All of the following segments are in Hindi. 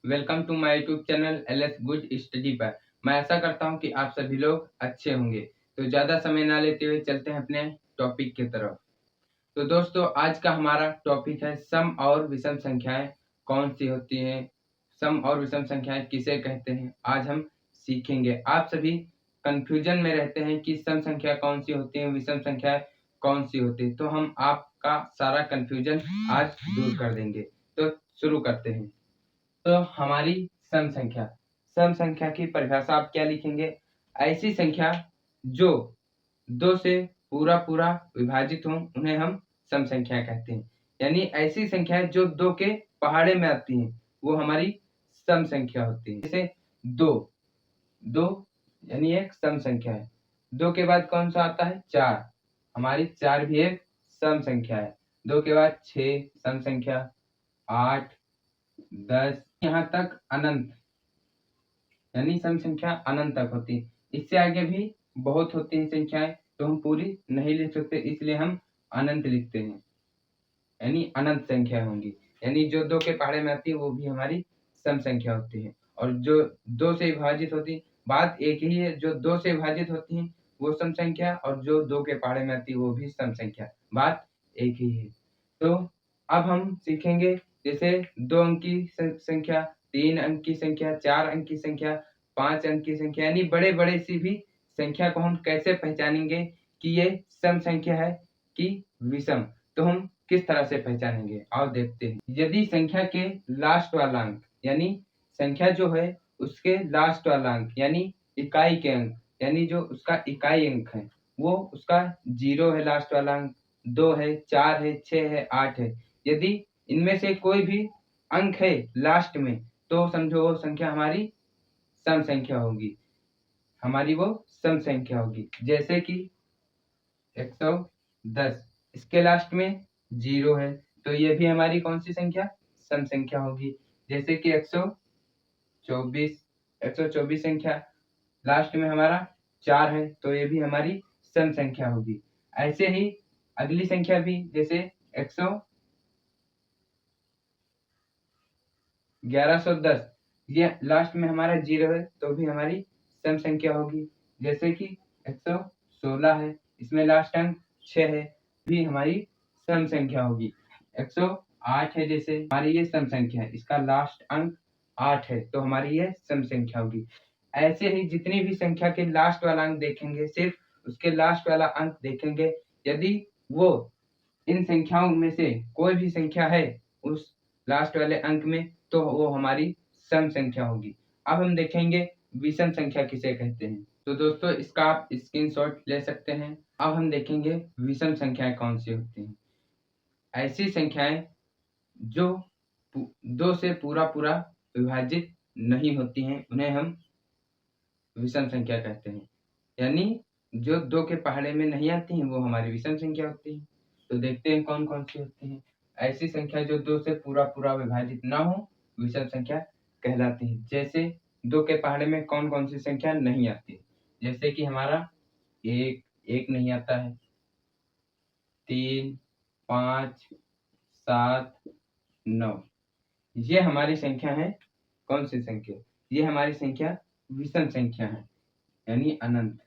Welcome to my YouTube channel LS good study पर। मैं आशा करता हूं कि आप सभी लोग अच्छे होंगे। तो ज़्यादा समय ना लेते हुए चलते हैं अपने टॉपिक की तरफ। तो दोस्तों, आज का हमारा टॉपिक है सम और विषम संख्याएं कौन सी होती हैं, सम और विषम संख्याएं किसे कहते हैं, आज हम सीखेंगे। आप सभी कंफ्यूजन में रहते हैं कि सम संख्या कौन सी होती है, विषम संख्या कौन सी होती है, तो हम आपका सारा कंफ्यूजन आज दूर कर देंगे। तो शुरू करते हैं। तो हमारी सम संख्या की परिभाषा आप क्या लिखेंगे? ऐसी संख्या जो दो से पूरा पूरा विभाजित हो उन्हें हम सम संख्या कहते हैं। यानी ऐसी संख्या जो दो के पहाड़े में आती हैं वो हमारी सम संख्या होती है। जैसे दो दो यानी एक सम संख्या है। दो के बाद कौन सा आता है? चार। हमारी चार भी एक सम संख्या है। दो के बाद छह सम संख्या, 8, 10, यहाँ तक अनंत, यानी सम संख्या अनंत तक होती है। इससे आगे भी बहुत होती हैं संख्याएं, तो हम पूरी नहीं लिख सकते, इसलिए हम अनंत लिखते हैं, यानी अनंत संख्या होंगी। यानी जो दो के पहाड़े में आती है वो भी हमारी सम संख्या होती है। और जो दो से विभाजित होती है, बात एक ही है, जो दो से विभाजित होती है वो सम संख्या, और जो दो के पहाड़े में आती है वो भी सम संख्या, बात एक ही है। तो अब हम सीखेंगे जैसे 2 अंक की संख्या, 3 अंक की संख्या, 4 अंक की संख्या, 5 अंक की संख्या, यानी बड़े-बड़े सी भी संख्या को हम कैसे पहचानेंगे कि ये सम संख्या है कि विषम। तो हम किस तरह से पहचानेंगे आओ देखते हैं। यदि संख्या के लास्ट वाला अंक, यानी संख्या जो है उसके लास्ट वाला अंक यानी इकाई के अंक, यानी जो उसका इकाई अंक है वो उसका 0 है, लास्ट वाला अंक 2 है, 4 है, 6 है, 8 है। यदि इनमें से कोई भी अंक है लास्ट में तो समझो वो संख्या हमारी सम संख्या होगी, हमारी वो सम संख्या होगी। जैसे कि 110, इसके लास्ट में 0 है तो ये भी हमारी कौन सी संख्या? सम संख्या होगी। जैसे कि 124 संख्या लास्ट में हमारा 4 है तो ये भी हमारी सम संख्या होगी। ऐसे ही अगली संख्या भी, जैसे 1110, ये लास्ट में हमारा 0 है तो भी हमारी सम संख्या होगी। जैसे कि 116 है, इसमें लास्ट अंक 6 है, भी हमारी सम संख्या होगी। 108 है, जैसे हमारी ये सम संख्या है, इसका लास्ट अंक 8 है तो हमारी ये सम संख्या होगी। ऐसे ही जितनी भी संख्या के लास्ट वाला अंक देखेंगे, सिर्फ उसके लास्ट वाला अंक देखेंगे, यदि वो इन संख्याओं में से कोई भी संख्या है उस लास्ट वाले अंक में तो वो हमारी सम संख्या होगी। अब हम देखेंगे विषम संख्या किसे कहते हैं। तो दोस्तों, इसका आप स्क्रीनशॉट ले सकते हैं। अब हम देखेंगे विषम संख्याएं कौन सी होती हैं। ऐसी संख्याएं जो दो से पूरा पूरा विभाजित नहीं होती हैं उन्हें हम विषम संख्या कहते हैं। यानी जो दो के पहाड़े में नहीं आती हैं वो हमारी विषम संख्या होती है। तो देखते हैं कौन कौन सी होती हैं। ऐसी संख्या जो दो से पूरा पूरा विभाजित ना हो विषम संख्या कहलाती है। जैसे दो के पहाड़े में कौन कौन सी संख्या नहीं आती, जैसे कि हमारा एक नहीं आता है, 3, 5, 7, 9, ये हमारी संख्या है। कौन सी संख्या? ये हमारी संख्या विषम संख्या है, यानी अनंत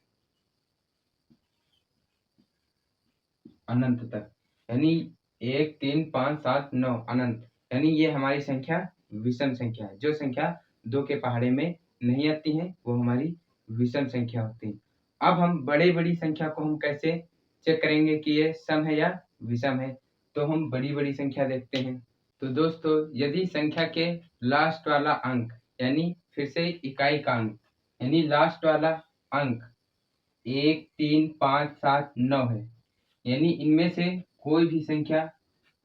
अनंत तक, यानी 1, 3, 5, 7, 9 अनंत, यानी ये हमारी संख्या विषम संख्या है। जो संख्या दो के पहाड़े में नहीं आती है वो हमारी विषम संख्या होती है। अब हम बड़ी बड़ी संख्या को हम कैसे चेक करेंगे कि ये सम है या विषम है, तो हम बड़ी बड़ी संख्या देखते हैं। तो दोस्तों, यदि संख्या के लास्ट वाला अंक, यानी फिर से इकाई का अंक, यानी लास्ट वाला अंक 1, 3, 5, 7, 9 है, यानी इनमें से कोई भी संख्या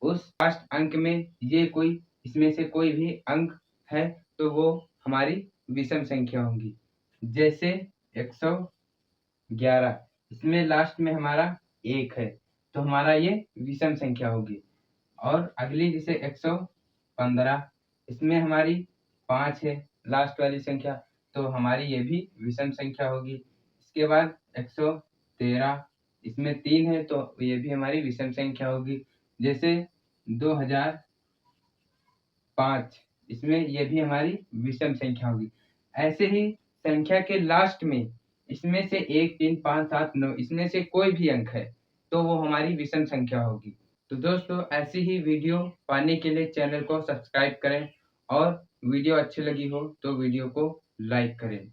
उस लास्ट अंक में, ये कोई इसमें से कोई भी अंक है तो वो हमारी विषम संख्या होगी। जैसे 111, इसमें लास्ट में हमारा 1 है तो हमारा ये विषम संख्या होगी। और अगली जैसे 115, इसमें हमारी 5 है लास्ट वाली संख्या तो हमारी ये भी विषम संख्या होगी। इसके बाद 113, इसमें 3 है तो ये भी हमारी विषम संख्या होगी। जैसे 2005, इसमें ये भी हमारी विषम संख्या होगी। ऐसे ही संख्या के लास्ट में इसमें से 1, 3, 5, 7, 9 इसमें से कोई भी अंक है तो वो हमारी विषम संख्या होगी। तो दोस्तों ऐसी ही वीडियो पाने के लिए चैनल को सब्सक्राइब करें और वीडियो अच्छी लगी हो तो वीडियो को लाइक करें।